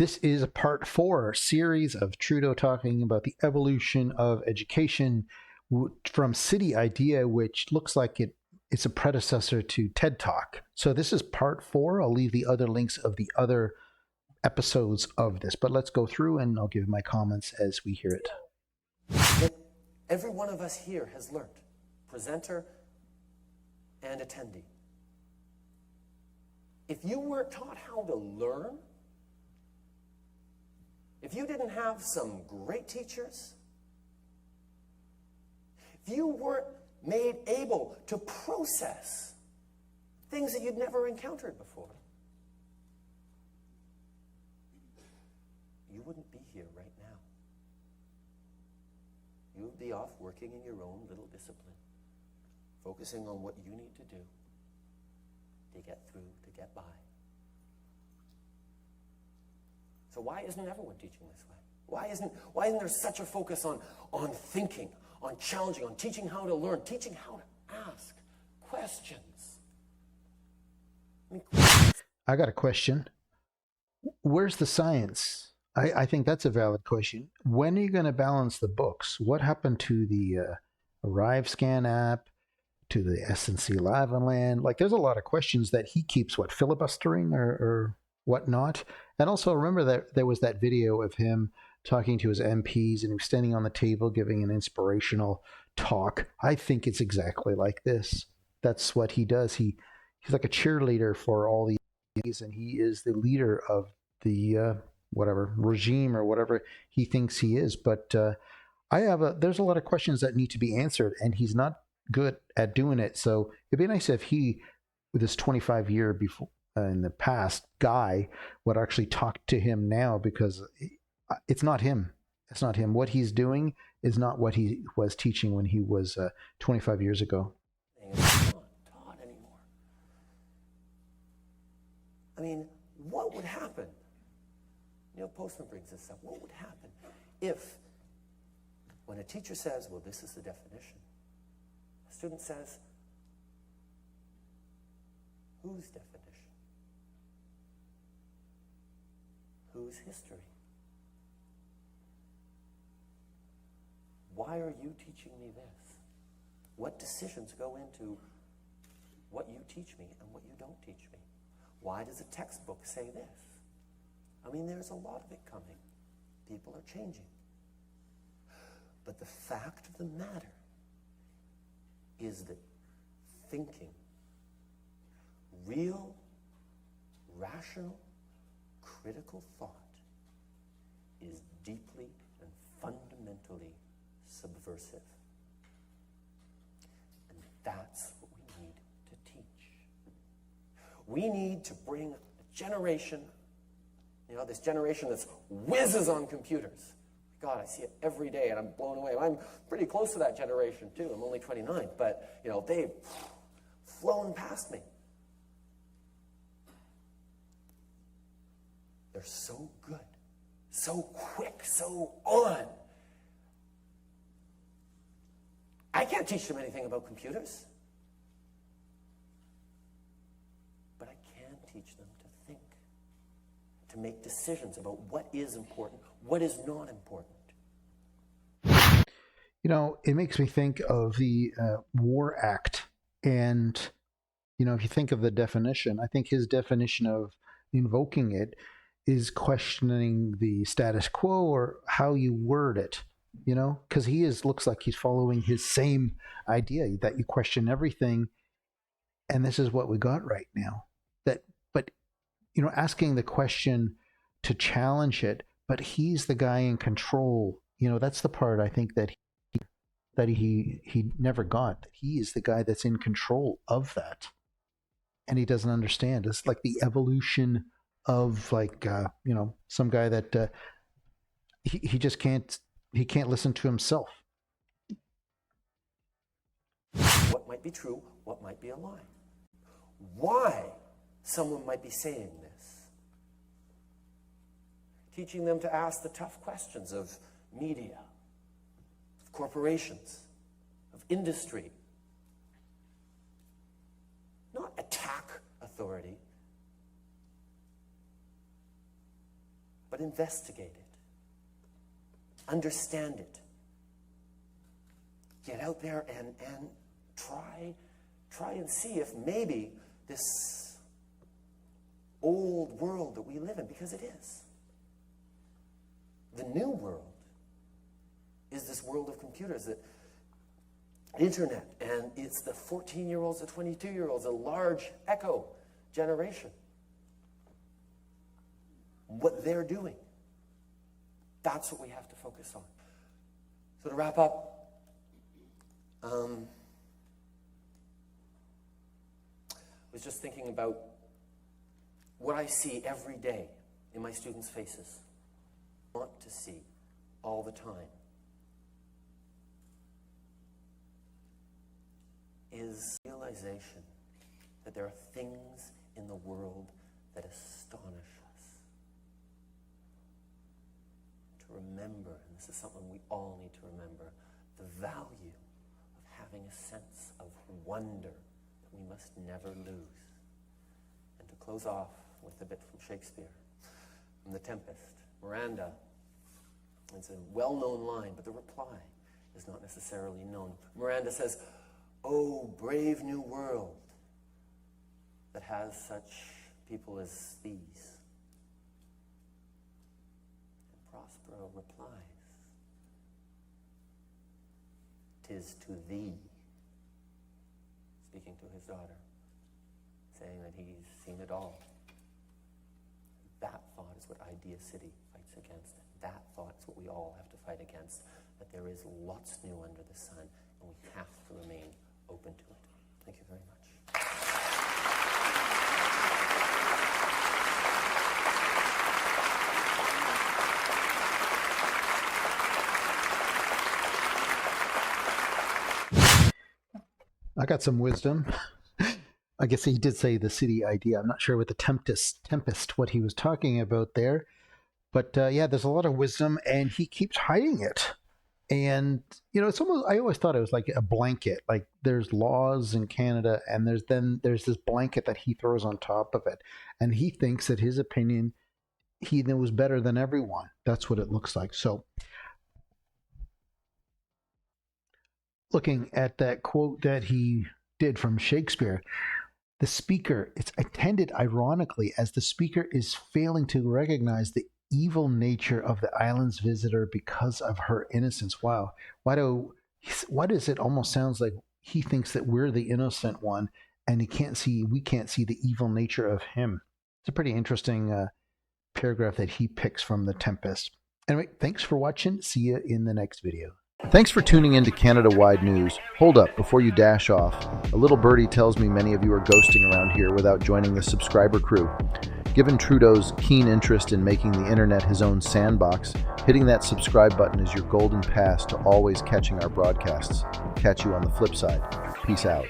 This is a part 4 series of Trudeau talking about the evolution of education from City Idea, which looks like it's a predecessor to TED Talk. So this is part 4. I'll leave the other links of the other episodes of this, but let's go through and I'll give my comments as we hear it. Every one of us here has learned, presenter and attendee. If you weren't taught how to learn, if you didn't have some great teachers, if you weren't made able to process things that you'd never encountered before, you wouldn't be here right now. You would be off working in your own little discipline, focusing on what you need to do to get through, to get by. So why isn't everyone teaching this way? Why isn't there such a focus on thinking, on challenging, on teaching how to learn, teaching how to ask questions? I got a question. Where's the science? I think that's a valid question. When are you going to balance the books? What happened to the ArriveScan app, to the SNC Lavalin? Like, there's a lot of questions that he keeps, filibustering or whatnot. And also remember that there was that video of him talking to his MPs and he was standing on the table giving an inspirational talk. I think it's exactly like this. That's what he does. He's like a cheerleader for all these, and he is the leader of the whatever regime or whatever he thinks he is. But there's a lot of questions that need to be answered, and he's not good at doing it. So it'd be nice if he, with his 25-year before in the past guy, would actually talk to him now, because it's not him. It's not him. What he's doing is not what he was teaching when he was 25 years ago. It's not taught anymore. I mean, what would happen? Neil Postman brings this up. What would happen if, when a teacher says, well, this is the definition, a student says, whose definition? Whose history? Why are you teaching me this? What decisions go into what you teach me and what you don't teach me? Why does a textbook say this? I mean, there's a lot of it coming. People are changing. But the fact of the matter is that thinking, real, rational, critical thought is deeply and fundamentally subversive. And that's what we need to teach. We need to bring a generation, this generation that whizzes on computers. God, I see it every day and I'm blown away. I'm pretty close to that generation too. I'm only 29, but they've flown past me. They're so good, so quick, so on. I can't teach them anything about computers, but I can teach them to think, to make decisions about what is important, what is not important. It makes me think of the War Act. And, if you think of the definition, I think his definition of invoking it is questioning the status quo or how you word it, because looks like he's following his same idea that you question everything. And this is what we got right now. But asking the question to challenge it, but he's the guy in control. That's the part I think that he never got. He is the guy that's in control of that, and he doesn't understand. It's like the evolution of some guy that he just can't listen to himself. What might be true, what might be a lie, why someone might be saying this, teaching them to ask the tough questions of media, of corporations, of industry, not attack authority, but investigate it. Understand it. Get out there and try and see if maybe this old world that we live in, because it is. The new world is this world of computers, the internet, and it's the 14-year-olds, the 22-year-olds, a large echo generation. What they're doing, that's what we have to focus on. So to wrap up, I was just thinking about what I see every day in my students' faces. I want to see all the time is realization that there are things in the world that astonish us. To remember, and this is something we all need to remember, the value of having a sense of wonder that we must never lose. And to close off with a bit from Shakespeare, from The Tempest, Miranda, it's a well-known line, but the reply is not necessarily known. Miranda says, "Oh, brave new world that has such people as these." And Prospero replies, "'Tis to thee," speaking to his daughter, saying that he's seen it all. That thought is what Idea City fights against. That thought is what we all have to fight against, that there is lots new under the sun, and we have to remain open to it. Thank you very much. I got some wisdom. I guess he did say the city idea. I'm not sure what the tempest, what he was talking about there. But yeah, there's a lot of wisdom, and he keeps hiding it. And, it's almost, I always thought it was like a blanket. Like there's laws in Canada, and there's this blanket that he throws on top of it. And he thinks that his opinion, he knows better than everyone. That's what it looks like. So looking at that quote that he did from Shakespeare, the speaker, it's intended ironically as the speaker is failing to recognize the evil nature of the island's visitor because of her innocence. Wow. Why does it almost sounds like he thinks that we're the innocent one, and we can't see the evil nature of him? It's a pretty interesting paragraph that he picks from The Tempest. Anyway, thanks for watching. See you in the next video. Thanks for tuning in to Canada-Wide News. Hold up, before you dash off. A little birdie tells me many of you are ghosting around here without joining the subscriber crew. Given Trudeau's keen interest in making the internet his own sandbox, hitting that subscribe button is your golden pass to always catching our broadcasts. Catch you on the flip side. Peace out.